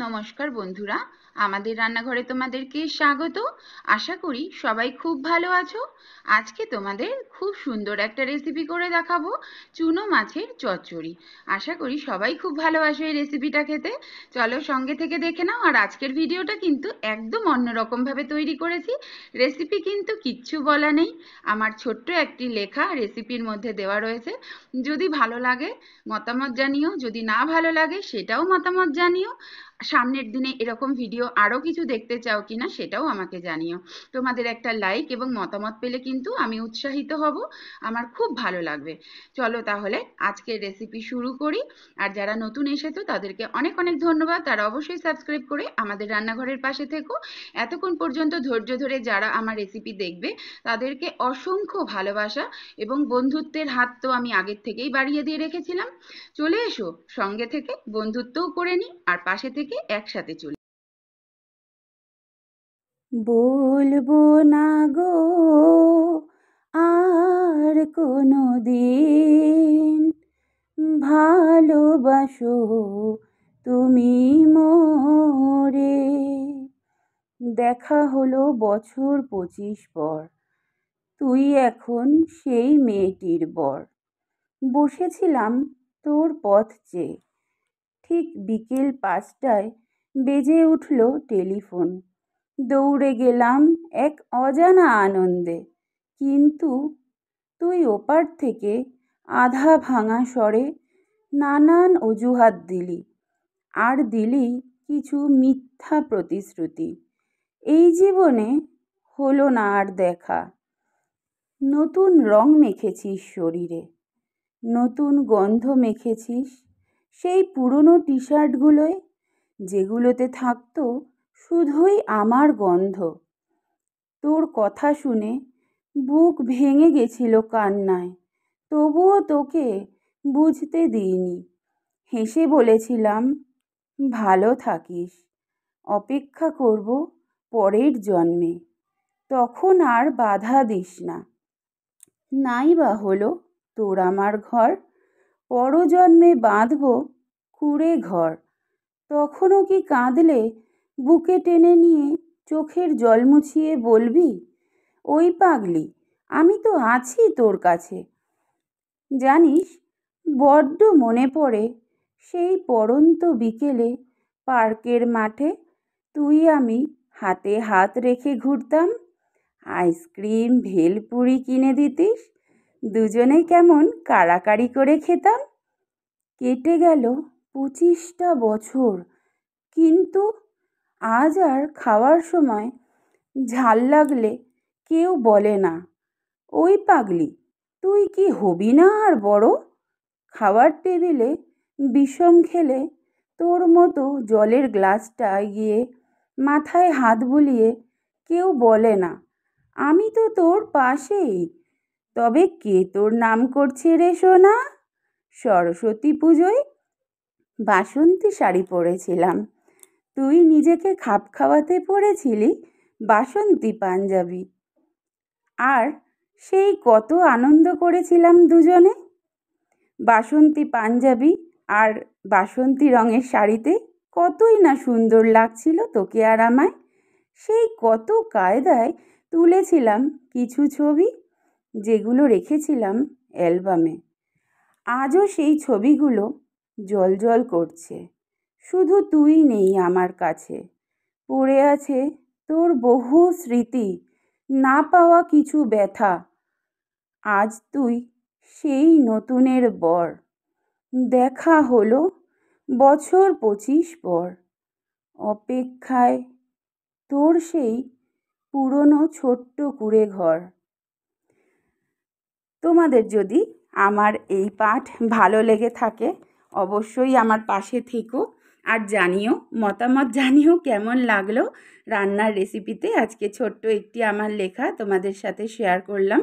নমস্কার বন্ধুরা, আমাদের রান্নাঘরে তোমাদেরকে স্বাগত। আশা করি সবাই খুব ভালো আছো। আজকে তোমাদের খুব সুন্দর একটা রেসিপি করে দেখাবো, চুনো মাছের চচ্চড়ি। আশা করি সবাই খুব ভালোবাসো এই রেসিপিটা খেতে। চলো সঙ্গে থেকে দেখে নাও। আর আজকের ভিডিওটা কিন্তু একদম অন্যরকম ভাবে তৈরি করেছি। রেসিপি কিন্তু কিচ্ছু বলা নেই, আমার ছোট্ট একটি লেখা রেসিপির মধ্যে দেওয়া রয়েছে। যদি ভালো লাগে মতামত জানিও, যদি না ভালো লাগে সেটাও মতামত জানিও। সামনের দিনে এরকম ভিডিও আরও কিছু দেখতে চাও কিনা সেটাও আমাকে জানিও। তোমাদের একটা লাইক এবং মতামত পেলে কিন্তু আমি উৎসাহিত হব, আমার খুব ভালো লাগবে। চলো তাহলে আজকের রেসিপি শুরু করি। আর যারা নতুন এসেছো তাদেরকে অনেক অনেক ধন্যবাদ, তারা অবশ্যই সাবস্ক্রাইব করে আমাদের রান্নাঘরের পাশে থেকো। এতক্ষণ পর্যন্ত ধৈর্য ধরে যারা আমার রেসিপি দেখবে তাদেরকে অসংখ্য ভালোবাসা এবং বন্ধুত্বের হাত তো আমি আগের থেকেই বাড়িয়ে দিয়ে রেখেছিলাম। চলে এসো, সঙ্গে থেকে বন্ধুত্বও করে নিই আর পাশে থেকে একসাথে চলি। বলবো না গো আর কোনো দিন, ভালোবাসো তুমি মোরে। দেখা হলো বছর 25 পর, তুই এখন সেই মেয়েটির বর। বসেছিলাম তোর পথ চেয়ে, ঠিক বিকেল 5টায় বেজে উঠল টেলিফোন। দৌড়ে গেলাম এক অজানা আনন্দে, কিন্তু তুই ওপার থেকে আধা ভাঙা স্বরে নানান অজুহাত দিলি, আর দিলি কিছু মিথ্যা প্রতিশ্রুতি। এই জীবনে হলো না আর দেখা। নতুন রং মেখেছিস শরীরে, নতুন গন্ধ মেখেছিস সেই পুরনো টি শার্টগুলোয়, যেগুলোতে থাকতো শুধুই আমার গন্ধ। তোর কথা শুনে বুক ভেঙে গেছিল কান্নায়, তবুও তোকে বুঝতে দিইনি। হেসে বলেছিলাম, ভালো থাকিস, অপেক্ষা করব পরের জন্মে, তখন আর বাধা দিস না। নাই বা হলো তোর আমার ঘর, পরজন্মে বাঁধব কুঁড়ে ঘর। তখনও কি কাঁদলে বুকে টেনে নিয়ে চোখের জল মুছিয়ে বলবি, ওই পাগলি, আমি তো আছি তোর কাছে। জানিস, বড্ড মনে পড়ে সেই পড়ন্ত বিকেলে পার্কের মাঠে তুই আমি হাতে হাত রেখে ঘুরতাম। আইসক্রিম ভেলপুরি কিনে দিতিস, দুজনে কেমন কাড়াকাড়ি করে খেতাম। কেটে গেল 25টা বছর, কিন্তু আজ আর খাওয়ার সময় ঝাল লাগলে কেউ বলে না, ওই পাগলি, তুই কি হবি না আর বড়। খাওয়ার টেবিলে বিষম খেলে তোর মতো জলের গ্লাসটা গিয়ে মাথায় হাত বুলিয়ে কেউ বলে না, আমি তো তোর পাশেই। তবে কে তোর নাম করছে রে সোনা? সরস্বতী পুজোয় বাসন্তী শাড়ি পরেছিলাম, তুই নিজেকে খাপ খাওয়াতে পরেছিলি বাসন্তী পাঞ্জাবি। আর সেই কত আনন্দ করেছিলাম দুজনে। বাসন্তী পাঞ্জাবি আর বাসন্তী রঙের শাড়িতে কতই না সুন্দর লাগছিল তোকে আর আমায়। সেই কত কায়দায় তুলেছিলাম কিছু ছবি, যেগুলো রেখেছিলাম অ্যালবামে। আজও সেই ছবিগুলো জ্বলজ্বল করছে, শুধু তুই নেই আমার কাছে। পড়ে আছে তোর বহু স্মৃতি, না পাওয়া কিছু ব্যথা। আজ তুই সেই নতুনের বর, দেখা হলো বছর 25 পর। অপেক্ষায় তোর সেই পুরনো ছোট্ট কুঁড়ে ঘর। তোমাদের যদি আমার এই পাঠ ভালো লেগে থাকে অবশ্যই আমার পাশে থেকো, আর জানিও, মতামত জানিও কেমন লাগলো রান্নার রেসিপিতে। আজকে ছোট্ট একটি আমার লেখা তোমাদের সাথে শেয়ার করলাম,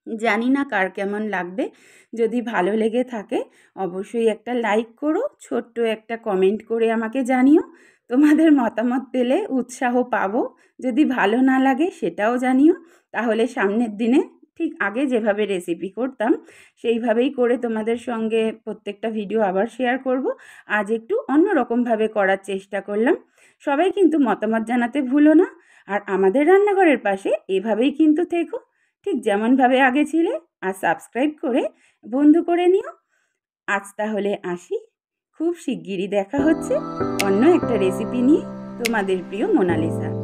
জানি না কার কেমন লাগবে। যদি ভালো লেগে থাকে অবশ্যই একটা লাইক করো, ছোট্ট একটা কমেন্ট করে আমাকে জানিও। তোমাদের মতামত পেলে উৎসাহ পাবো। যদি ভালো না লাগে সেটাও জানিও, তাহলে সামনের দিনে ঠিক আগে যেভাবে রেসিপি করতাম সেইভাবেই করে তোমাদের সঙ্গে প্রত্যেকটা ভিডিও আবার শেয়ার করব। আজ একটু অন্যরকমভাবে করার চেষ্টা করলাম। সবাই কিন্তু মতামত জানাতে ভুলো না। আর আমাদের রান্নাঘরের পাশে এভাবেই কিন্তু থেকো, ঠিক যেমনভাবে আগে ছিলে। আর সাবস্ক্রাইব করে বন্ধু করে নিও। আজ তাহলে আসি, খুব শিগগিরই দেখা হচ্ছে অন্য একটা রেসিপি নিয়ে। তোমাদের প্রিয় মোনালিসা।